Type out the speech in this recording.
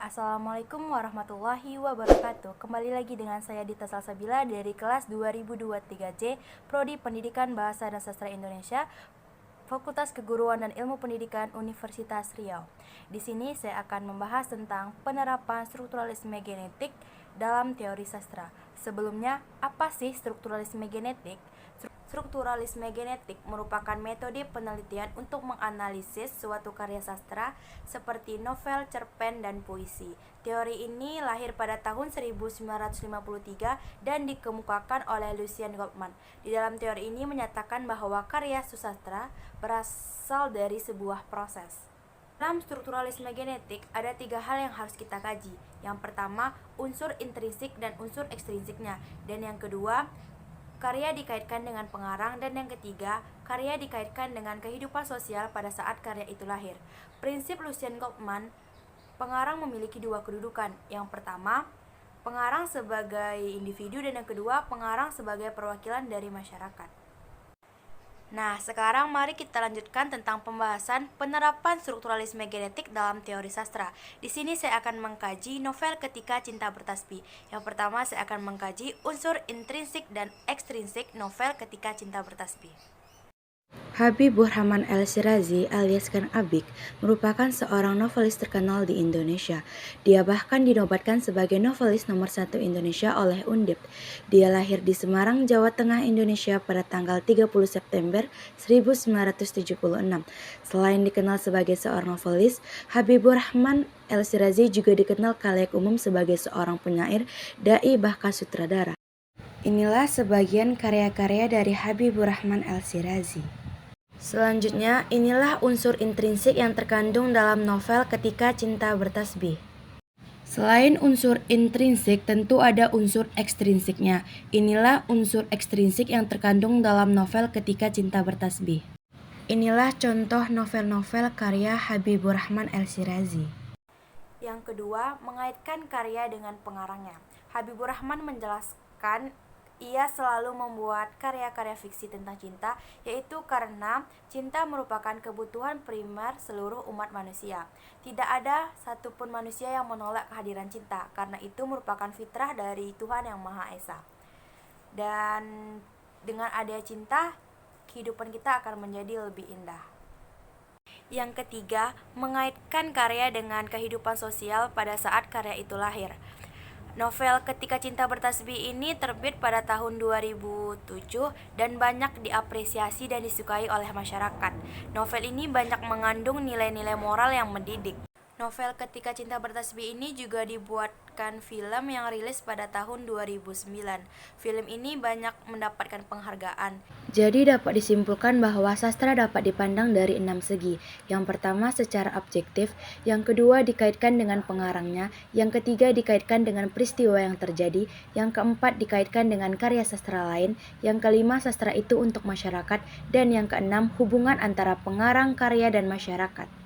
Assalamualaikum warahmatullahi wabarakatuh. Kembali lagi dengan saya Dita Salsabila dari kelas 2023C, Prodi Pendidikan Bahasa dan Sastra Indonesia, Fakultas Keguruan dan Ilmu Pendidikan Universitas Riau. Di sini saya akan membahas tentang penerapan strukturalisme genetik dalam teori sastra. Sebelumnya, apa sih strukturalisme genetik? Strukturalisme genetik merupakan metode penelitian untuk menganalisis suatu karya sastra seperti novel, cerpen, dan puisi. Teori ini lahir pada tahun 1953 dan dikemukakan oleh Lucien Goldman. Di dalam teori ini menyatakan bahwa karya sastra berasal dari sebuah proses. Dalam strukturalisme genetik, ada 3 hal yang harus kita kaji. Yang pertama, unsur intrinsik dan unsur ekstrinsiknya. Dan yang kedua, karya dikaitkan dengan pengarang, dan yang ketiga, karya dikaitkan dengan kehidupan sosial pada saat karya itu lahir. Prinsip Lucien Goldman, pengarang memiliki 2 kedudukan. Yang pertama, pengarang sebagai individu, dan yang kedua, pengarang sebagai perwakilan dari masyarakat. Nah, sekarang mari kita lanjutkan tentang pembahasan penerapan strukturalisme genetik dalam teori sastra. Di sini saya akan mengkaji novel Ketika Cinta Bertasbih. Yang pertama, saya akan mengkaji unsur intrinsik dan ekstrinsik novel Ketika Cinta Bertasbih. Habibur Rahman El-Shirazi alias Kang Abik merupakan seorang novelis terkenal di Indonesia. Dia bahkan dinobatkan sebagai novelis nomor 1 Indonesia oleh Undip. Dia lahir di Semarang, Jawa Tengah, Indonesia pada tanggal 30 September 1976. Selain dikenal sebagai seorang novelis, Habibur Rahman El-Shirazi juga dikenal khalayak umum sebagai seorang penyair, dai, bahkan sutradara. Inilah sebagian karya-karya dari Habibur Rahman El-Shirazi. Selanjutnya, inilah unsur intrinsik yang terkandung dalam novel Ketika Cinta Bertasbih. Selain unsur intrinsik, tentu ada unsur ekstrinsiknya. Inilah unsur ekstrinsik yang terkandung dalam novel Ketika Cinta Bertasbih. Inilah contoh novel-novel karya Habibur Rahman El-Shirazi. Yang kedua, mengaitkan karya dengan pengarangnya. Habibur Rahman menjelaskan ia selalu membuat karya-karya fiksi tentang cinta, yaitu karena cinta merupakan kebutuhan primer seluruh umat manusia. Tidak ada satupun manusia yang menolak kehadiran cinta, karena itu merupakan fitrah dari Tuhan Yang Maha Esa. Dan dengan adanya cinta, kehidupan kita akan menjadi lebih indah. Yang ketiga, mengaitkan karya dengan kehidupan sosial pada saat karya itu lahir. Novel Ketika Cinta Bertasbih ini terbit pada tahun 2007 dan banyak diapresiasi dan disukai oleh masyarakat. Novel ini banyak mengandung nilai-nilai moral yang mendidik. Novel Ketika Cinta Bertasbih ini juga dibuatkan film yang rilis pada tahun 2009. Film ini banyak mendapatkan penghargaan. Jadi dapat disimpulkan bahwa sastra dapat dipandang dari 6 segi. Yang pertama secara objektif, yang kedua dikaitkan dengan pengarangnya, yang ketiga dikaitkan dengan peristiwa yang terjadi, yang keempat dikaitkan dengan karya sastra lain, yang kelima sastra itu untuk masyarakat, dan yang keenam hubungan antara pengarang, karya, dan masyarakat.